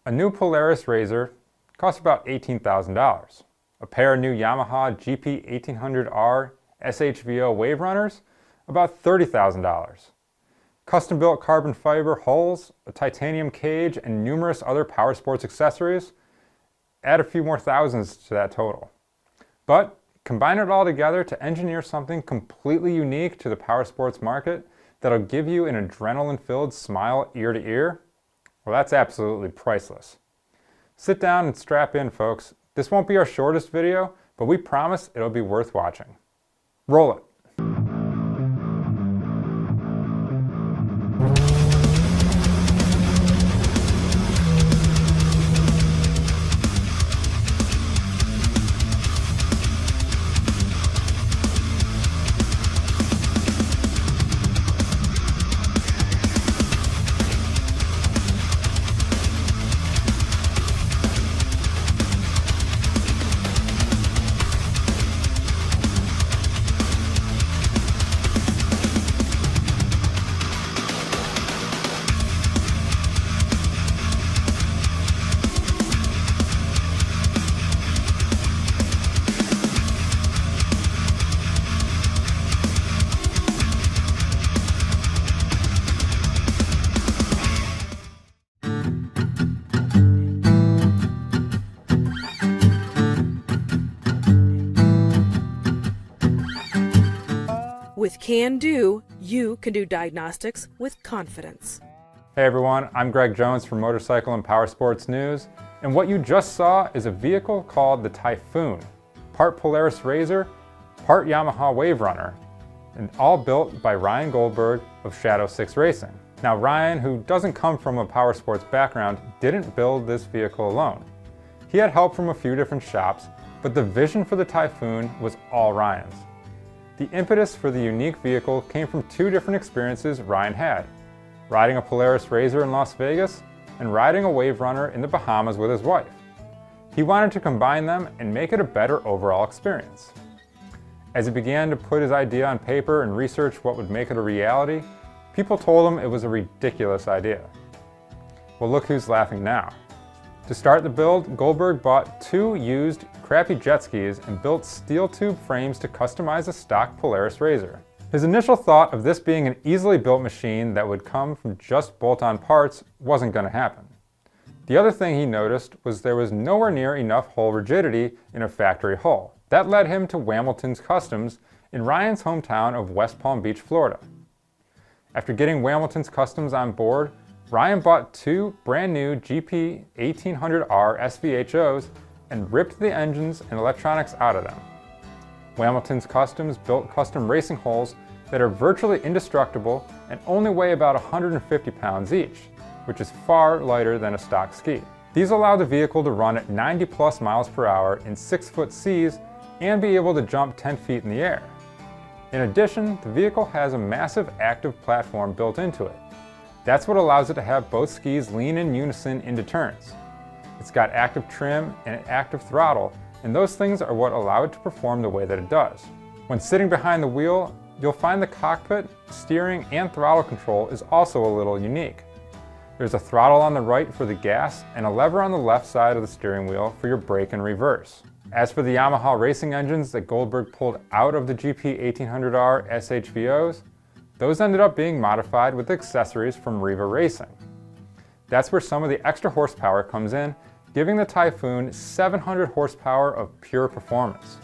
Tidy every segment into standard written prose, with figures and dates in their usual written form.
A new Polaris RZR costs about $18,000. A pair of new Yamaha GP 1800R SHVO wave runners, about $30,000. Custom-built carbon fiber hulls, a titanium cage, and numerous other Powersports accessories add a few more thousands to that total. But combine it all together to engineer something completely unique to the Powersports market that'll give you an adrenaline-filled smile ear to ear. Well, that's absolutely priceless. Sit down and strap in, folks. This won't be our shortest video, but we promise it'll be worth watching. Roll it. With Can-Do, you can do diagnostics with confidence. Hey everyone, I'm Greg Jones from Motorcycle and Powersports News, and what you just saw is a vehicle called the Typhoon, part Polaris RZR, part Yamaha Wave Runner, and all built by Ryan Goldberg of Shadow 6 Racing. Now Ryan, who doesn't come from a Powersports background, didn't build this vehicle alone. He had help from a few different shops, but the vision for the Typhoon was all Ryan's. The impetus for the unique vehicle came from two different experiences Ryan had: riding a Polaris RZR in Las Vegas and riding a Wave Runner in the Bahamas with his wife. He wanted to combine them and make it a better overall experience. As he began to put his idea on paper and research what would make it a reality, people told him it was a ridiculous idea. Well, look who's laughing now. To start the build, Goldberg bought two used crappy jet skis and built steel tube frames to customize a stock Polaris RZR. His initial thought of this being an easily built machine that would come from just bolt-on parts wasn't going to happen. The other thing he noticed was there was nowhere near enough hull rigidity in a factory hull. That led him to Wamilton's Customs in Ryan's hometown of West Palm Beach, Florida. After getting Wamilton's Customs on board, Ryan bought two brand new GP 1800R SVHOs and ripped the engines and electronics out of them. Wamilton's Customs built custom racing hulls that are virtually indestructible and only weigh about 150 pounds each, which is far lighter than a stock ski. These allow the vehicle to run at 90+ miles per hour in 6-foot seas and be able to jump 10 feet in the air. In addition, the vehicle has a massive active platform built into it. That's what allows it to have both skis lean in unison into turns. It's got active trim and an active throttle, and those things are what allow it to perform the way that it does. When sitting behind the wheel, you'll find the cockpit, steering, and throttle control is also a little unique. There's a throttle on the right for the gas and a lever on the left side of the steering wheel for your brake and reverse. As for the Yamaha racing engines that Goldberg pulled out of the GP 1800R SHVOs, those ended up being modified with accessories from Riva Racing. That's where some of the extra horsepower comes in, giving the Typhoon 700 horsepower of pure performance.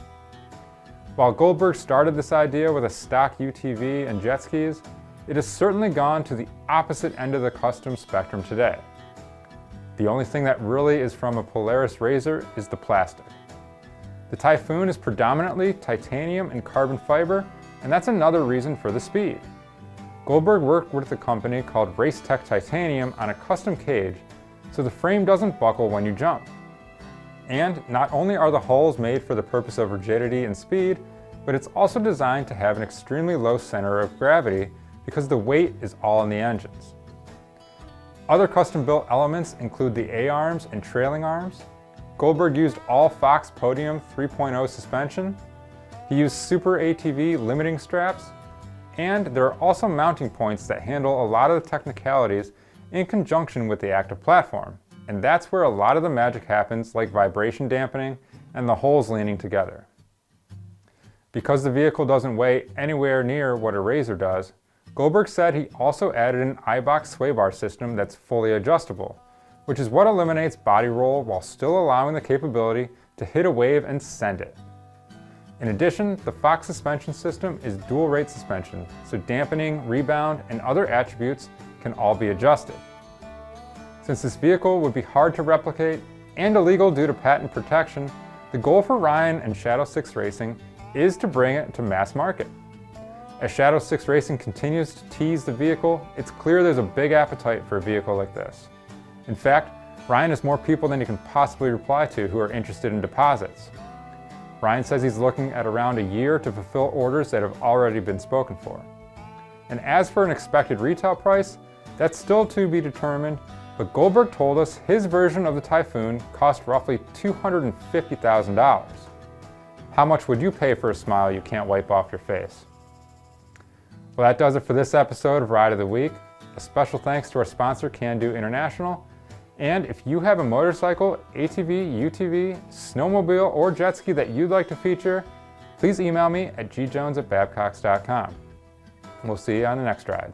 While Goldberg started this idea with a stock UTV and jet skis, it has certainly gone to the opposite end of the custom spectrum today. The only thing that really is from a Polaris RZR is the plastic. The Typhoon is predominantly titanium and carbon fiber, and that's another reason for the speed. Goldberg worked with a company called Racetech Titanium on a custom cage so the frame doesn't buckle when you jump. And not only are the hulls made for the purpose of rigidity and speed, but it's also designed to have an extremely low center of gravity because the weight is all in the engines. Other custom-built elements include the A-arms and trailing arms. Goldberg used all Fox Podium 3.0 suspension. He used Super ATV limiting straps, and there are also mounting points that handle a lot of the technicalities in conjunction with the active platform. and that's where a lot of the magic happens, like vibration dampening and the holes leaning together. Because the vehicle doesn't weigh anywhere near what a RZR does, Goldberg said he also added an iBox sway bar system that's fully adjustable, which is what eliminates body roll while still allowing the capability to hit a wave and send it. In addition, the Fox suspension system is dual rate suspension, so dampening, rebound, and other attributes can all be adjusted. Since this vehicle would be hard to replicate and illegal due to patent protection, the goal for Ryan and Shadow 6 Racing is to bring it to mass market. As Shadow 6 Racing continues to tease the vehicle, it's clear there's a big appetite for a vehicle like this. In fact, Ryan has more people than he can possibly reply to who are interested in deposits. Ryan says he's looking at around a year to fulfill orders that have already been spoken for. And as for an expected retail price, that's still to be determined, but Goldberg told us his version of the Typhoon cost roughly $250,000. How much would you pay for a smile you can't wipe off your face? Well, that does it for this episode of Ride of the Week. A special thanks to our sponsor, Can Do International. And if you have a motorcycle, ATV, UTV, snowmobile, or jet ski that you'd like to feature, please email me at gjones@babcox.com. We'll see you on the next ride.